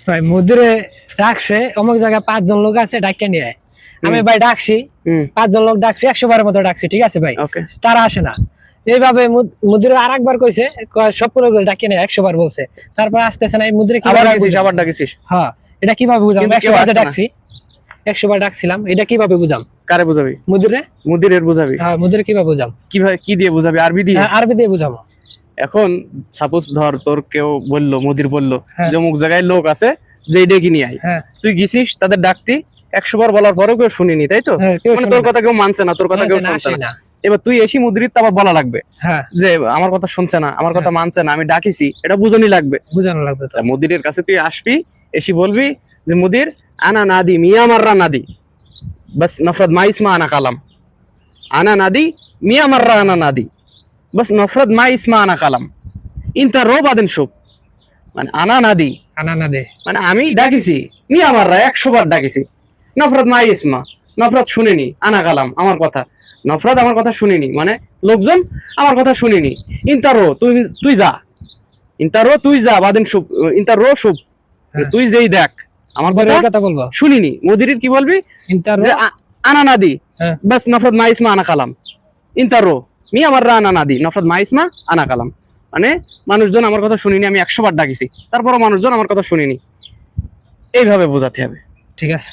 ভাই মুদিরে ডাকছে অমুক জায়গায় 5 জন লোক আছে, ডাকিয়ে নিয়ে আয়। আমি ভাই ডাকছি 5 জন লোক ডাকছি, 100 বারের মতো ডাকছি, ঠিক আছে ভাই, তারা আসে না। এইভাবে মুদিরে আরেকবার কইছে সবগুলো ডাকিয়ে নিয়ে 100 বার বলছে, তারপর আসতেছে না। এই মুদিরে আবার ডাকিছিস? হ্যাঁ, এটা কিভাবে বুঝাম? 100 বার ডাকছি, 100 বার ডাকছিলাম, এটা কিভাবে বুঝাম? কারে বুঝাবি? মুদিরের বুঝাবি? হ্যাঁ, মুদিরে কিভাবে বুঝাম? কিভাবে, কি দিয়ে বুঝাবি? আরবি দিয়ে? হ্যাঁ, আরবি দিয়ে বুঝাবো। এখন সাপোজ ধর তোর কেউ বললো, মুদির বললো যে অমুক জায়গায় লোক আছে, যে ডেকে নিয়ে আয়। তুই গেছিস তাদের ডাকতি, 100 বার বলার পরেও কেউ শুনিনি, তাই তো? মানে তোর কথা কেউ মানছে না, তোর কথা কেউ শুনছে না। এবার তুই এসি মুদির তো আবার বলা লাগবে যে আমার কথা শুনছে না, আমার কথা মানছে না, আমি ডাকিছি, এটা বুঝানো লাগবে। মুদিরের কাছে তুই আসবি, এসি বলবি যে মুদির আনা নাদি মিয়া মাররা নাদি, বাস নফরত মা ইসমা আনা কালাম, আনা নাদি মিয়া মাররা আনা নাদি, বাস নফরত মা ইসমা আনা কালাম, ইনতা রো বাদেন শুভ। মানে আনা নাদি মানে আমি ডাকিছি, মিয়া মাররা 100 বার ডাকিছি, নফরত মা ইসমা, নফরত শুনেনি, আনা কালাম আমার কথা, নফরত আমার কথা শুনিনি, মানে লোকজন আমার কথা শুনিনি। ইনতারো তুই যা, ইনতারো তুই যা, বাদেন শুভ, ইনতারো শুভ, তুই যেই দেখ আমার কথা বলবো শুনিনি। মুদিরের কি বলবি? আনা নাদি বাস নফরত মা ইসমা আনা কালাম, ইনতারো মি আমার আনা নাদি নফরত মা ইসমা আনা কালাম। মানে মানুষজন আমার কথা শুনিনি, আমি 100 বার ডাকিছি, তারপরও মানুষজন আমার কথা শুনিনি। এইভাবে বোঝাতে হবে, ঠিক আছে?